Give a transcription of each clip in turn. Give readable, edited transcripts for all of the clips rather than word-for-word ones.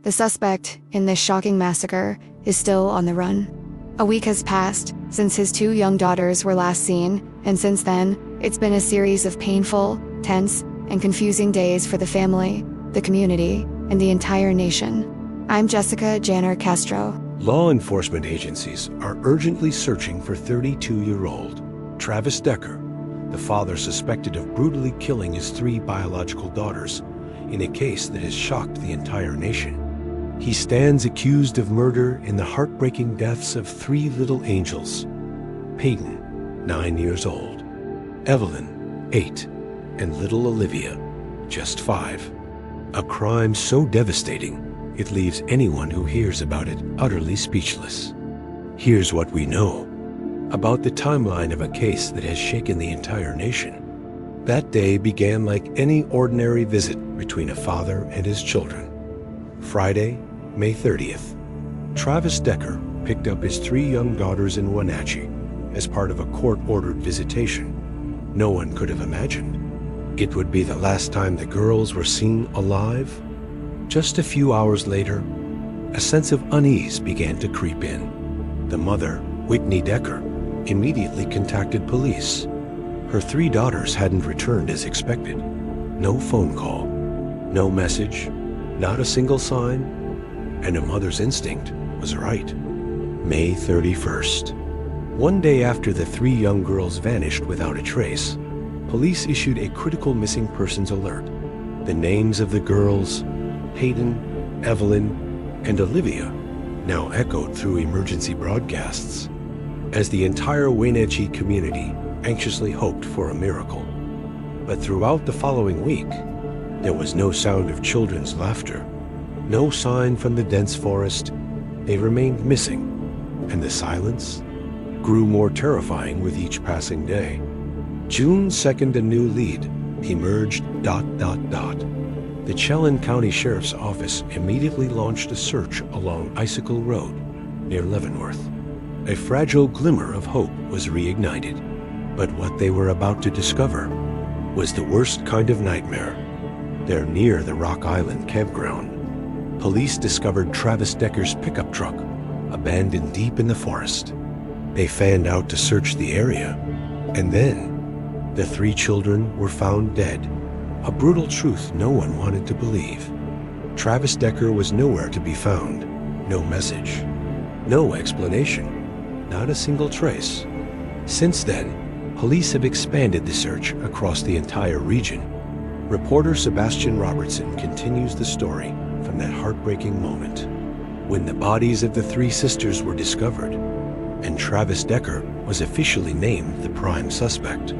The suspect in this shocking massacre is still on the run. A week has passed since his 2 young daughters were last seen, and since then, it's been a series of painful, tense, and confusing days for the family, the community, and the entire nation. I'm Jessica Janner Castro. Law enforcement agencies are urgently searching for 32-year-old Travis Decker, the father suspected of brutally killing his 3 biological daughters in a case that has shocked the entire nation. He stands accused of murder in the heartbreaking deaths of 3 little angels: Peyton, 9 years old, Evelyn, 8, and little Olivia, just 5. A crime so devastating, it leaves anyone who hears about it utterly speechless. Here's what we know about the timeline of a case that has shaken the entire nation. That day began like any ordinary visit between a father and his children. Friday, May 30th, Travis Decker picked up his 3 young daughters in Wenatchee as part of a court-ordered visitation. No one could have imagined it would be the last time the girls were seen alive. Just a few hours later, a sense of unease began to creep in. The mother, Whitney Decker, immediately contacted police. Her 3 daughters hadn't returned as expected. No phone call, no message, not a single sign, and a mother's instinct was right. May 31st. One day after the 3 young girls vanished without a trace, police issued a critical missing persons alert. The names of the girls, Peyton, Evelyn, and Olivia, now echoed through emergency broadcasts, as the entire Wenatchee community anxiously hoped for a miracle. But throughout the following week, there was no sound of children's laughter, no sign from the dense forest. They remained missing, and the silence grew more terrifying with each passing day. June 2nd, a new lead emerged. The Chelan County Sheriff's Office immediately launched a search along Icicle Road near Leavenworth. A fragile glimmer of hope was reignited, but what they were about to discover was the worst kind of nightmare. They're near the Rock Island campground. Police discovered Travis Decker's pickup truck, abandoned deep in the forest. They fanned out to search the area, and then the 3 children were found dead, a brutal truth no one wanted to believe. Travis Decker was nowhere to be found. No message, no explanation, not a single trace. Since then, police have expanded the search across the entire region. Reporter Sebastian Robertson continues the story from that heartbreaking moment when the bodies of the 3 sisters were discovered, and Travis Decker was officially named the prime suspect.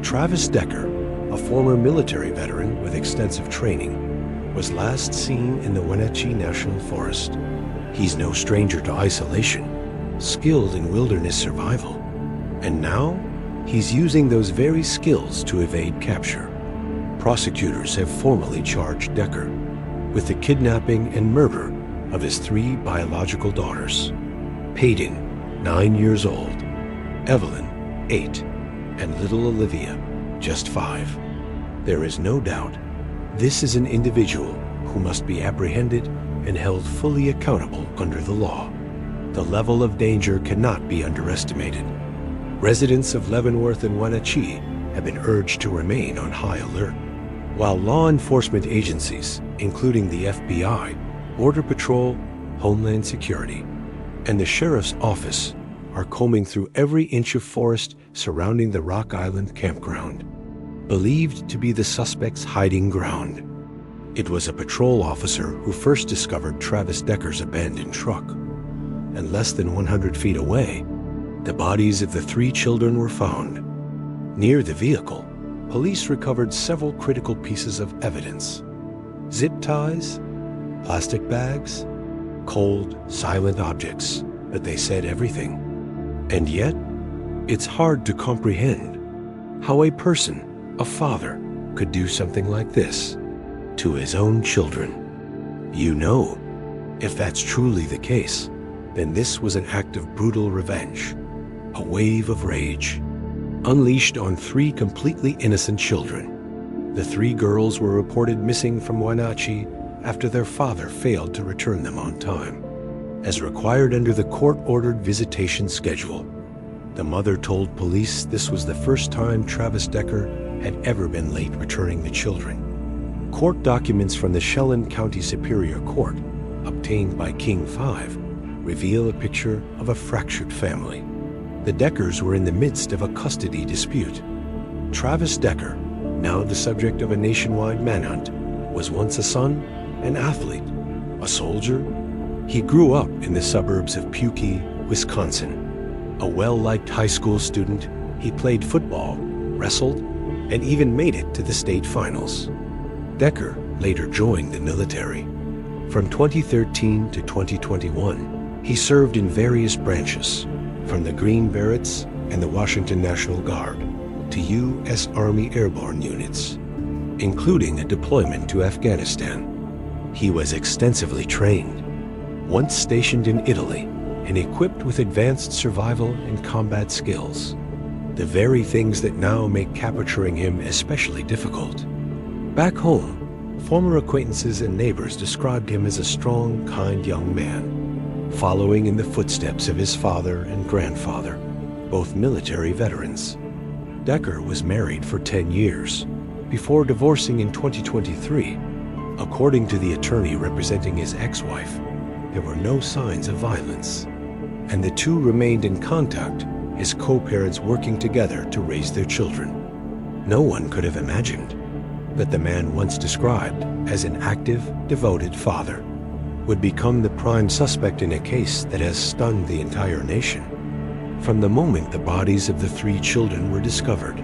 Travis Decker, a former military veteran with extensive training, was last seen in the Wenatchee National Forest. He's no stranger to isolation, skilled in wilderness survival, and now he's using those very skills to evade capture. Prosecutors have formally charged Decker with the kidnapping and murder of his 3 biological daughters: Peyton, 9 years old, Evelyn, 8, and little Olivia, just 5. There is no doubt this is an individual who must be apprehended and held fully accountable under the law. The level of danger cannot be underestimated. Residents of Leavenworth and Wenatchee have been urged to remain on high alert, while law enforcement agencies, including the FBI, Border Patrol, Homeland Security, and the Sheriff's Office, are combing through every inch of forest surrounding the Rock Island campground, believed to be the suspect's hiding ground. It was a patrol officer who first discovered Travis Decker's abandoned truck, and less than 100 feet away, the bodies of the 3 children were found. Near the vehicle, police recovered several critical pieces of evidence: zip ties, plastic bags, cold, silent objects, but they said everything. And yet, it's hard to comprehend how a person, a father, could do something like this to his own children. You know, if that's truly the case, then this was an act of brutal revenge, a wave of rage, unleashed on 3 completely innocent children. The 3 girls were reported missing from Wenatchee after their father failed to return them on time. As required under the court-ordered visitation schedule, the mother told police this was the first time Travis Decker had ever been late returning the children. Court documents from the Chelan County Superior Court, obtained by King 5, reveal a picture of a fractured family. The Deckers were in the midst of a custody dispute. Travis Decker, now the subject of a nationwide manhunt, was once a son, an athlete, a soldier. He grew up in the suburbs of Pukey, Wisconsin. A well-liked high school student, he played football, wrestled, and even made it to the state finals. Decker later joined the military. From 2013 to 2021, he served in various branches, from the Green Berets and the Washington National Guard to U.S. Army airborne units, including a deployment to Afghanistan. He was extensively trained, once stationed in Italy and equipped with advanced survival and combat skills, the very things that now make capturing him especially difficult. Back home, former acquaintances and neighbors described him as a strong, kind young man, following in the footsteps of his father and grandfather, both military veterans. Decker was married for 10 years, before divorcing in 2023. According to the attorney representing his ex-wife, there were no signs of violence, and the two remained in contact, his co-parents working together to raise their children. No one could have imagined that the man once described as an active, devoted father would become the prime suspect in a case that has stunned the entire nation. From the moment the bodies of the 3 children were discovered,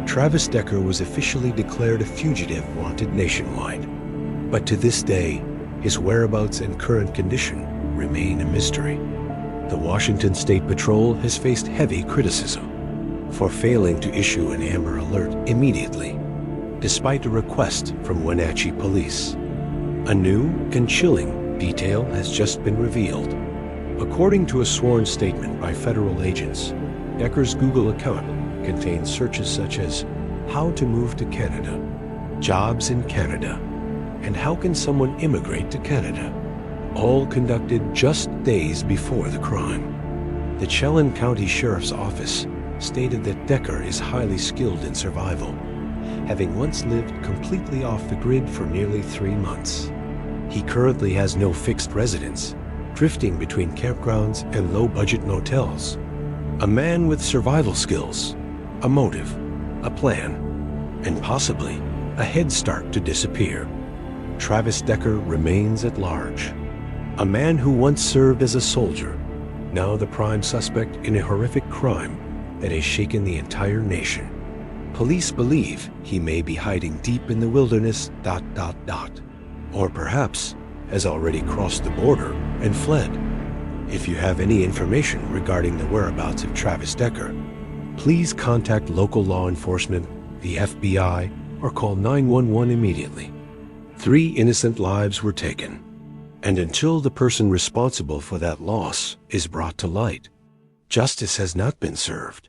Travis Decker was officially declared a fugitive wanted nationwide. But to this day, his whereabouts and current condition remain a mystery. The Washington State Patrol has faced heavy criticism for failing to issue an Amber Alert immediately, despite a request from Wenatchee police. A new and chilling detail has just been revealed. According to a sworn statement by federal agents, Decker's Google account contains searches such as "How to move to Canada," "Jobs in Canada," and "How can someone immigrate to Canada?" all conducted just days before the crime. The Chelan County Sheriff's Office stated that Decker is highly skilled in survival, having once lived completely off the grid for nearly 3 months. He currently has no fixed residence, drifting between campgrounds and low-budget motels. A man with survival skills, a motive, a plan, and possibly a head start to disappear. Travis Decker remains at large. A man who once served as a soldier, now the prime suspect in a horrific crime that has shaken the entire nation. Police believe he may be hiding deep in the wilderness ... or perhaps has already crossed the border and fled. If you have any information regarding the whereabouts of Travis Decker, please contact local law enforcement, the FBI, or call 911 immediately. 3 innocent lives were taken, and until the person responsible for that loss is brought to light, justice has not been served.